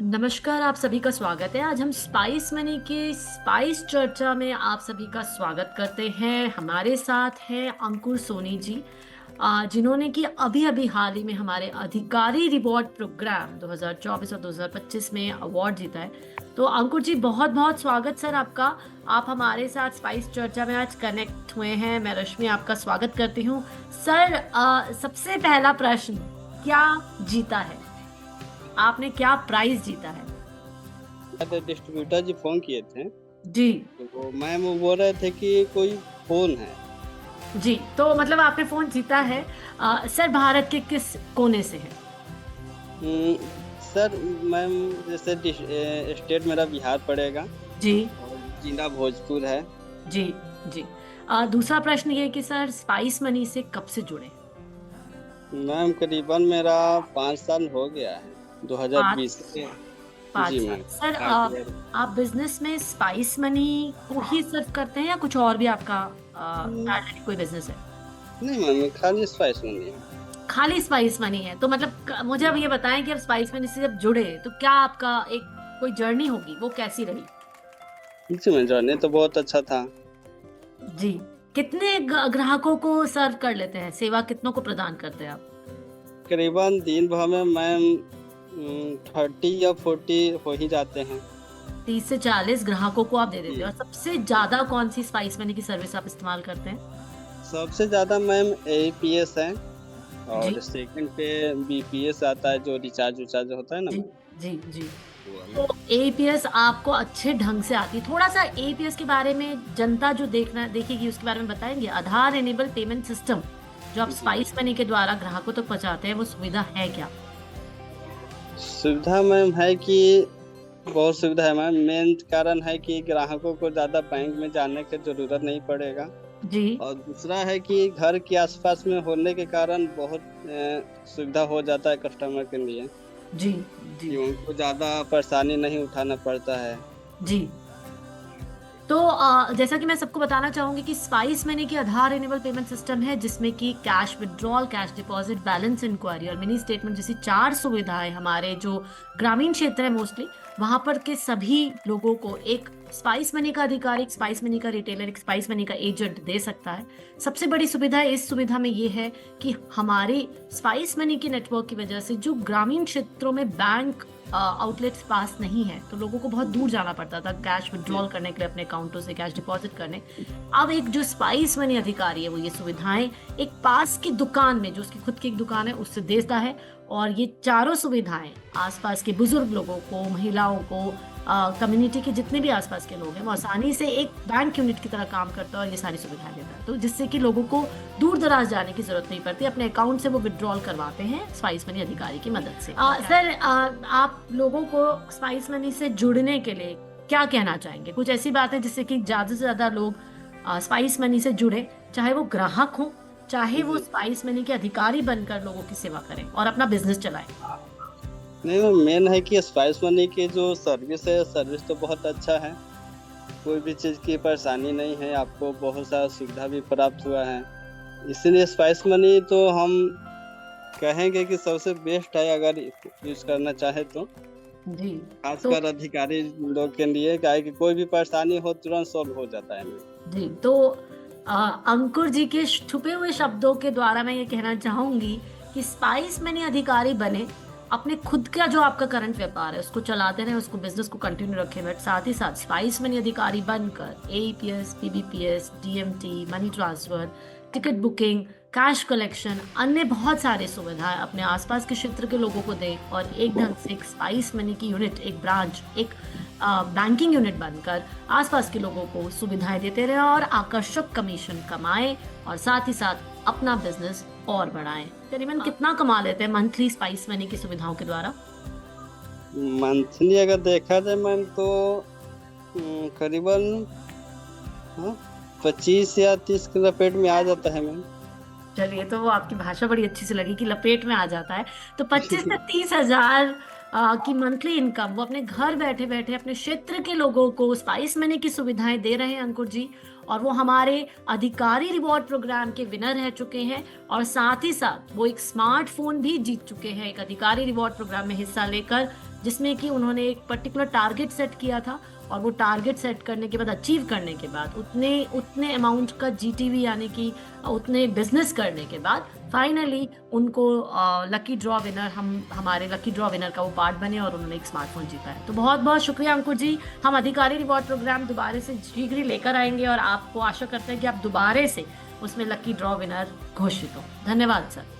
नमस्कार, आप सभी का स्वागत है। आज हम स्पाइस मनी की स्पाइस चर्चा में आप सभी का स्वागत करते हैं। हमारे साथ हैं अंकुर सोनी जी, जिन्होंने कि अभी अभी हाल ही में हमारे अधिकारी रिवॉर्ड प्रोग्राम 2024 और 2025 में अवार्ड जीता है। तो अंकुर जी, बहुत बहुत स्वागत सर आपका। आप हमारे साथ स्पाइस चर्चा में आज कनेक्ट हुए हैं। मैं रश्मि आपका स्वागत करती हूँ। सर, सबसे पहला प्रश्न, क्या जीता है आपने? क्या प्राइज जीता है? डिस्ट्रीब्यूटर जी फोन किए थे। जी तो वो बोल रहे थे कि कोई फोन है। जी, तो मतलब आपने फोन जीता है। सर, भारत के किस कोने से है? हम्म, सर मैम, जैसे स्टेट मेरा बिहार पड़ेगा जी और जिला भोजपुर है। जी जी। दूसरा प्रश्न ये कि सर, स्पाइस मनी से कब से जुड़े? मैम करीबन मेरा 5 साल हो गया है, 2020 पाँच से। पाँच जी साल मैम। सर। 5 ईयर। आप बिजनेस में स्पाइस मनी को ही सर्व करते हैं या कुछ और भी आपका पैरेलली कोई बिजनेस है? नहीं मैम, खाली स्पाइस नहीं है। खाली स्पाइस मनी है तो मतलब मुझे अब ये बताएं कि अब स्पाइस मनी से जब जुड़े तो क्या आपका एक कोई जर्नी होगी, वो कैसी रही? जी मैम, जाने तो बहुत अच्छा था। जी। कितने ग्राहकों को सर्व कर लेते हैं? सेवा कितनों को प्रदान करते हैं आप? करीबन दिन भर में मैम 30 या 40 हो ही जाते हैं। 30 से 40 ग्राहकों को आप दे देते जी। हैं। और सबसे ज्यादा कौन सी स्पाइस मनी की सर्विस आप इस्तेमाल करते हैं? सबसे ज्यादा मैम एपीएस है, और जी सेकंड पे बीपीएस आता है, जो रिचार्ज उचार्ज होता है ना जी मैम। जी जी। वो वाला। तो एपीएस आपको अच्छे ढंग से आती है? थोड़ा सा एपीएस के बारे में जनता जो देखना देखेगी उसके बारे में बताएंगे? आधार एनेबल पेमेंट सिस्टम जो आप जी। स्पाइस मनी के द्वारा ग्राहकों तक पहुंचाते हैं, वो सुविधा है क्या? सुविधा मैम है कि बहुत सुविधा है मैम। मेन कारण है कि ग्राहकों को ज्यादा बैंक में जाने की जरूरत नहीं पड़ेगा। जी और दूसरा है कि घर के आसपास में होने के कारण बहुत सुविधा हो जाता है कस्टमर के लिए, जी जी कि उनको ज्यादा परेशानी नहीं उठाना पड़ता है। जी। तो जैसा कि मैं सबको बताना चाहूंगी कि स्पाइस मनी की आधार इनेबल पेमेंट सिस्टम है, जिसमें कि cash withdrawal, cash deposit, balance inquiry और मिनी स्टेटमेंट जैसी 4 सुविधाएं हमारे जो ग्रामीण क्षेत्र है मोस्टली, वहां पर के सभी लोगों को एक स्पाइस मनी का अधिकारी, एक स्पाइस मनी का रिटेलर, एक स्पाइस मनी का एजेंट दे सकता है। सबसे बड़ी सुविधा इस सुविधा में ये है कि हमारे स्पाइस मनी के नेटवर्क की वजह से जो ग्रामीण क्षेत्रों में बैंक आउटलेट्स पास नहीं है, तो लोगों को बहुत दूर जाना पड़ता था कैश जी। विड्रॉल करने के लिए, अपने अकाउंटों से कैश डिपॉजिट करने। अब एक जो स्पाइस मनी अधिकारी है, वो ये सुविधाएं एक पास की दुकान में, जो उसकी खुद की एक दुकान है, उससे देता है। और ये चारों सुविधाएं आसपास के बुजुर्ग लोगों को, महिलाओं को, कम्युनिटी के जितने भी आसपास के लोग हैं, वो आसानी से एक बैंक यूनिट की तरह काम करता है और ये सारी सुविधाएं देता है, तो जिससे कि लोगों को दूर दराज जाने की जरूरत नहीं पड़ती। अपने अकाउंट से वो विड्रॉल करवाते हैं स्पाइस मनी अधिकारी की मदद से। सर, आप लोगों को स्पाइस मनी से जुड़ने के लिए क्या कहना चाहेंगे? कुछ ऐसी बात है जिससे कि ज्यादा से ज्यादा लोग स्पाइस मनी से जुड़े, चाहे वो ग्राहक हो, चाहे वो जी। स्पाइस मनी के अधिकारी बनकर लोगों की सेवा करें और अपना बिजनेस चलाएं? नहीं मैम, मेन है कि स्पाइस मनी की जो सर्विस है, सर्विस तो बहुत अच्छा है। कोई भी चीज़ की परेशानी नहीं है, आपको बहुत सारा सुविधा भी प्राप्त हुआ है। इसीलिए स्पाइस मनी तो हम कहेंगे कि सबसे बेस्ट है, अगर यूज करना चाहे तो। जी। तो खासकर अधिकारी लोग के लिए, क्या है कि कोई भी परेशानी हो तुरंत सॉल्व हो जाता है। जी, तो अंकुर जी के छुपे हुए शब्दों के द्वारा मैं ये कहना चाहूंगी कि स्पाइस मनी अधिकारी बने, अपने खुद का जो आपका करंट व्यापार है उसको चलाते रहे, उसको बिजनेस को कंटिन्यू रखें, बट साथ ही साथ स्पाइस मनी अधिकारी बनकर AEPS, पीबीपीएस, DMT, money transfer, ticket booking, cash collection, अन्य बहुत सारे सुविधाएं अपने आसपास के क्षेत्र के लोगों को दें और एक ढंग से एक स्पाइस मनी की यूनिट, एक ब्रांच, एक बैंकिंग यूनिट बनकर आसपास के लोगों को सुविधाएं देते रहे और आकर्षक कमीशन कमाएं और साथ ही साथ अपना बिजनेस और बढ़ाएं। करीबन कितना कमा लेते हैं मंथली स्पाइस मनी की सुविधाओं के द्वारा? मंथली अगर देखा जाए मैम, तो करीबन, हाँ, 25 या 30 के लपेट में आ जाता है मैम। चलिए, तो वो आपकी भाषा बड़ी अच्छी सी लगी कि लपेट में आ जाता है। तो 25 से 30 हजार की मंथली इनकम वो अपने घर बैठे बैठे अपने क्षेत्र के लोगों को स्पाइस मनी की सुविधाएं दे रहे हैं अंकुर जी। और वो हमारे अधिकारी रिवॉर्ड प्रोग्राम के विनर रह चुके हैं और साथ ही साथ वो एक स्मार्टफोन भी जीत चुके हैं, एक अधिकारी रिवॉर्ड प्रोग्राम में हिस्सा लेकर जिसमें कि उन्होंने एक पर्टिकुलर टारगेट सेट किया था और वो टारगेट सेट करने के बाद अचीव करने के बाद उतने उतने अमाउंट का जीटीवी यानी कि उतने बिजनेस करने के बाद फाइनली उनको लकी ड्रॉ विनर हमारे लकी ड्रॉ विनर का वो पार्ट बने और उन्होंने एक स्मार्टफोन जीता है। तो बहुत बहुत शुक्रिया अंकुर जी। हम अधिकारी रिवॉर्ड प्रोग्राम दोबारा से शीघ्र ही लेकर आएंगे और आपको आशा करते हैं कि आप दोबारा से उसमें लकी ड्रॉ विनर घोषित हो। धन्यवाद सर।